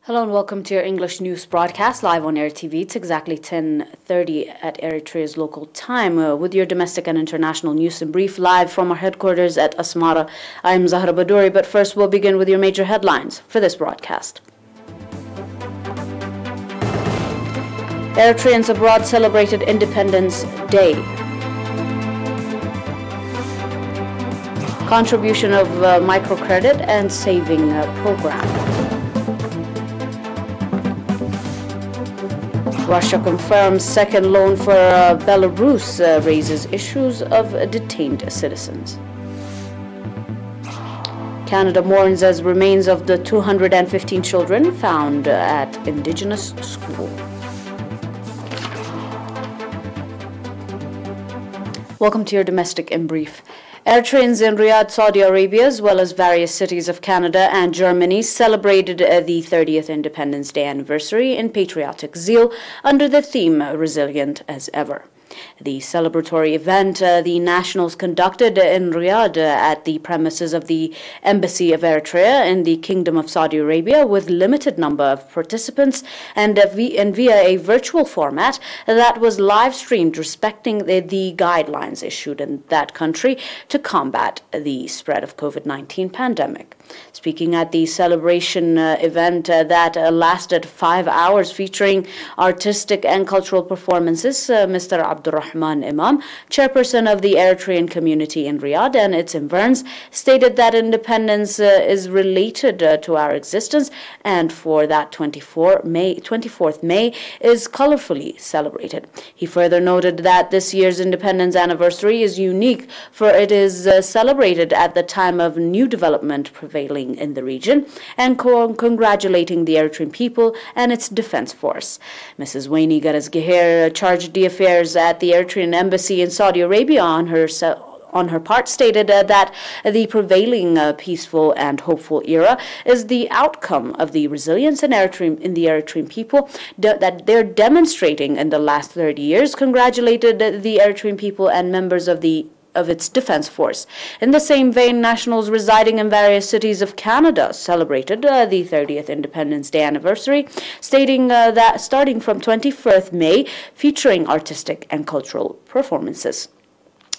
Hello and welcome to your English news broadcast live on ERi-TV. It's exactly 10:30 at Eritrea's local time with your domestic and international news in brief live from our headquarters at Asmara. I'm Zahra Badouri, but first we'll begin with your major headlines for this broadcast. Eritreans abroad celebrated Independence Day. Contribution of microcredit and saving program. Russia confirms second loan for Belarus raises issues of detained citizens. Canada mourns as remains of the 215 children found at Indigenous school. Welcome to your domestic in brief. Eritreans in Riyadh, Saudi Arabia, as well as various cities of Canada and Germany, celebrated the 30th Independence Day anniversary in patriotic zeal under the theme Resilient as Ever. The celebratory event the nationals conducted in Riyadh at the premises of the Embassy of Eritrea in the Kingdom of Saudi Arabia with limited number of participants and via a virtual format that was live streamed respecting the guidelines issued in that country to combat the spread of COVID-19 pandemic. Speaking at the celebration event that lasted 5 hours featuring artistic and cultural performances, Mr. Abdurrahman Imam, chairperson of the Eritrean community in Riyadh and its environs, stated that independence is related to our existence and for that 24th May is colorfully celebrated. He further noted that this year's independence anniversary is unique for it is celebrated at the time of new development prevailing in the region and congratulating the Eritrean people and its defense force. Mrs. Waini Garazgeher charged the affairs at the Eritrean embassy in Saudi Arabia on her part stated that the prevailing peaceful and hopeful era is the outcome of the resilience in the Eritrean people that they're demonstrating in the last 30 years, congratulated the Eritrean people and members of its defense force. In the same vein, nationals residing in various cities of Canada celebrated the 30th Independence Day anniversary, stating that starting from 21st May, featuring artistic and cultural performances.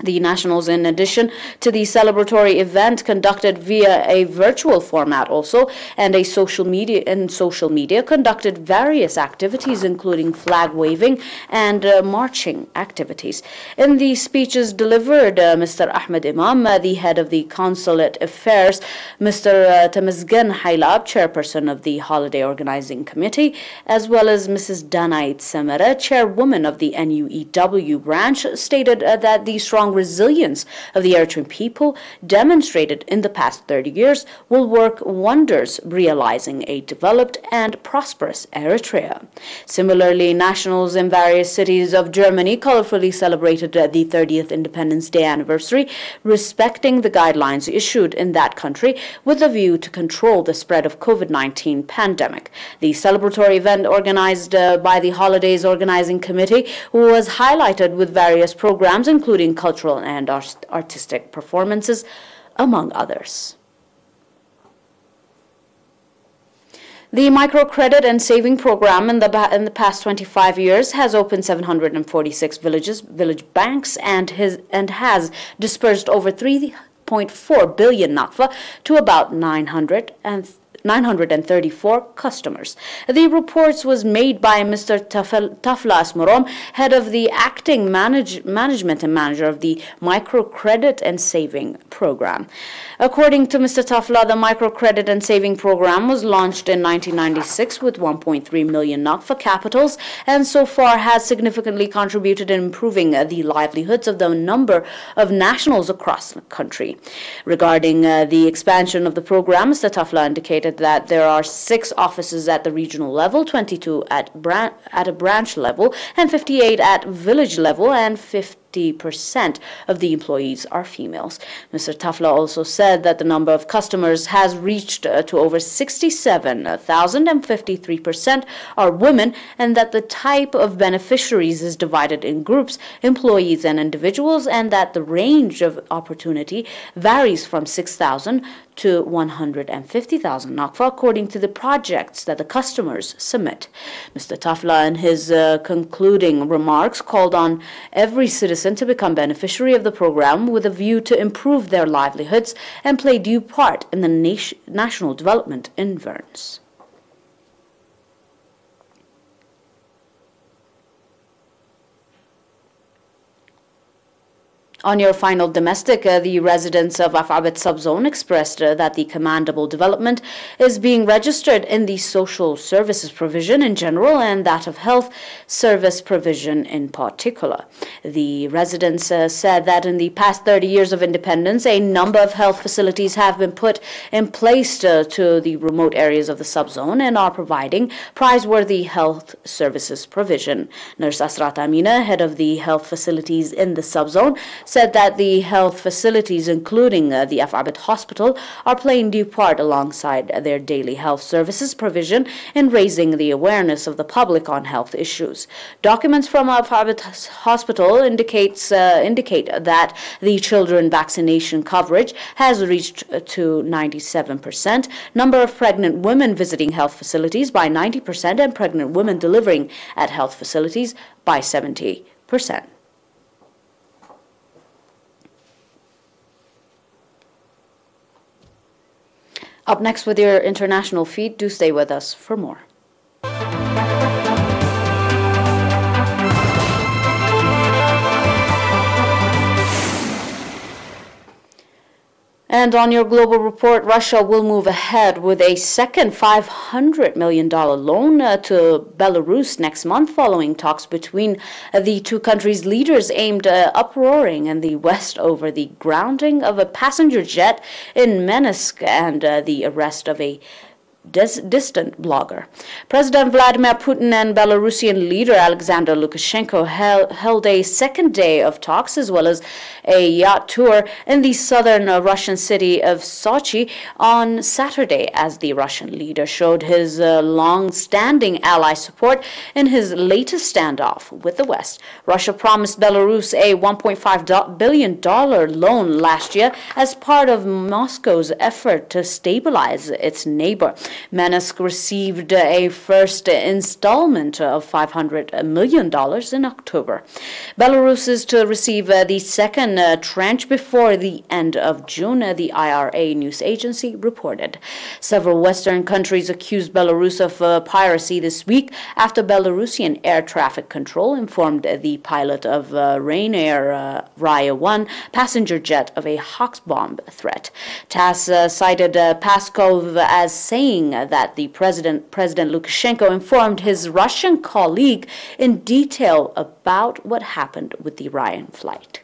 The nationals, in addition to the celebratory event conducted via a virtual format also and social media conducted various activities including flag waving and marching activities. In the speeches delivered, Mr. Ahmed Imam, the head of the Consulate Affairs, Mr. Temesgen Hailab, chairperson of the Holiday Organizing Committee, as well as Mrs. Danait Semere, chairwoman of the NUEW branch, stated that the strong resilience of the Eritrean people demonstrated in the past 30 years will work wonders realizing a developed and prosperous Eritrea. Similarly, nationals in various cities of Germany colorfully celebrated the 30th Independence Day anniversary, respecting the guidelines issued in that country with a view to control the spread of COVID-19 pandemic. The celebratory event organized by the Holidays Organizing Committee was highlighted with various programs including cultural and artistic performances, among others. The microcredit and saving program in the past 25 years has opened 746 village banks and has dispersed over 3.4 billion nakfa to about 934 customers. The reports was made by Mr. Tafla Asmorom, head of the acting management and manager of the microcredit and saving program. According to Mr. Tafla, the microcredit and saving program was launched in 1996 with 1.3 million nakfa capitals and so far has significantly contributed in improving the livelihoods of the number of nationals across the country. Regarding the expansion of the program, Mr. Tafla indicated that there are 6 offices at the regional level, 22 at a branch level, and 58 at village level, and 50% of the employees are females. Mr. Tafla also said that the number of customers has reached to over 67,000 and 53% are women, and that the type of beneficiaries is divided in groups, employees and individuals, and that the range of opportunity varies from 6,000 to 150,000 nakfa, according to the projects that the customers submit. Mr. Tafla, in his concluding remarks, called on every citizen to become beneficiary of the program with a view to improve their livelihoods and play due part in the national development in Verns. On your final domestic, the residents of Afabet subzone expressed that the commendable development is being registered in the social services provision in general and that of health service provision in particular. The residents said that in the past 30 years of independence, a number of health facilities have been put in place to the remote areas of the subzone and are providing praiseworthy health services provision. Nurse Asrat Amina, head of the health facilities in the subzone, said that the health facilities, including the Afabet Hospital, are playing due part alongside their daily health services provision in raising the awareness of the public on health issues. Documents from Afabet Hospital indicate that the children vaccination coverage has reached to 97%, number of pregnant women visiting health facilities by 90%, and pregnant women delivering at health facilities by 70%. Up next with your international feed, do stay with us for more. And on your global report, Russia will move ahead with a second $500 million loan to Belarus next month, following talks between the two countries' leaders aimed uproaring in the West over the grounding of a passenger jet in Minsk and the arrest of a distant blogger. President Vladimir Putin and Belarusian leader Alexander Lukashenko held a second day of talks as well as a yacht tour in the southern Russian city of Sochi on Saturday, as the Russian leader showed his long-standing ally support in his latest standoff with the West. Russia promised Belarus a $1.5 billion loan last year as part of Moscow's effort to stabilize its neighbor. Minsk received a first installment of $500 million in October. Belarus is to receive the second tranche before the end of June, the ERi news agency reported. Several Western countries accused Belarus of piracy this week after Belarusian air traffic control informed the pilot of Ryanair Raya 1 passenger jet of a Hawks bomb threat. TASS cited Peskov as saying that the President Lukashenko informed his Russian colleague in detail about what happened with the Ryan flight.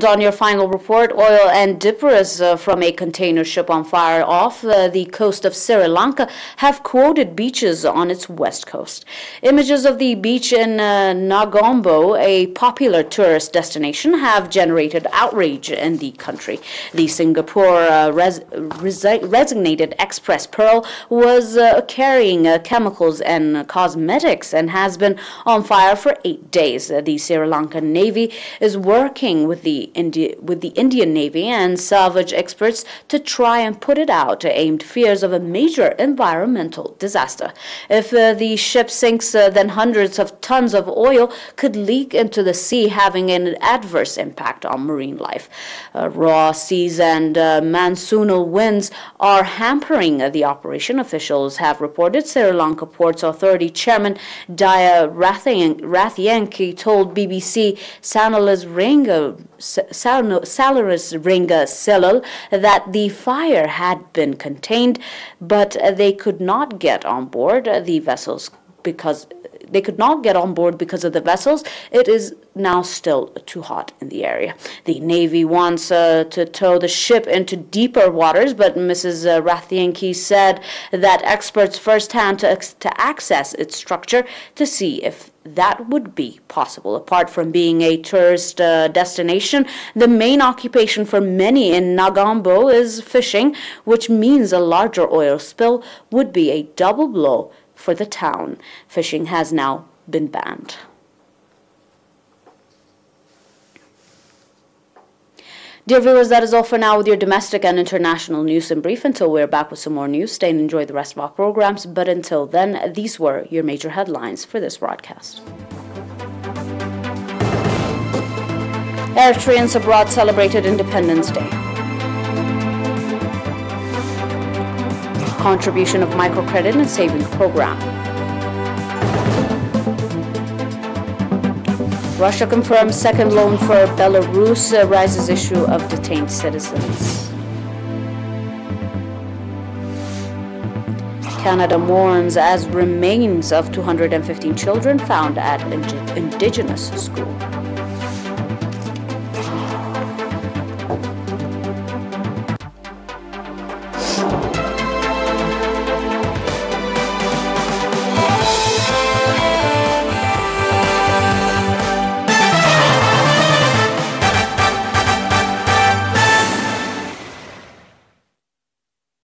On your final report, oil and debris from a container ship on fire off the coast of Sri Lanka have quoted beaches on its west coast. Images of the beach in Nagombo, a popular tourist destination, have generated outrage in the country. The Singapore designated Express Pearl was carrying chemicals and cosmetics and has been on fire for 8 days. The Sri Lankan Navy is working with the Indian Navy and salvage experts to try and put it out, aimed fears of a major environmental disaster. If the ship sinks, then hundreds of tons of oil could leak into the sea, having an adverse impact on marine life. Raw seas and monsoonal winds are hampering the operation, officials have reported. Sri Lanka Ports Authority Chairman Daya Rathianki told BBC Salaris Ringa Silal that the fire had been contained, but they could not get on board the vessels because of the vessels. It is now still too hot in the area. The Navy wants to tow the ship into deeper waters, but Mrs. Rathianki said that experts firsthand to access its structure to see if that would be possible. Apart from being a tourist destination, the main occupation for many in Nagombo is fishing, which means a larger oil spill would be a double blow for the town. Fishing has now been banned. Dear viewers, that is all for now with your domestic and international news in brief. Until we're back with some more news, stay and enjoy the rest of our programs. But until then, these were your major headlines for this broadcast. Eritreans abroad celebrated Independence Day. Contribution of microcredit and saving program. Russia confirms second loan for Belarus, rises issue of detained citizens. Canada mourns as remains of 215 children found at indigenous school.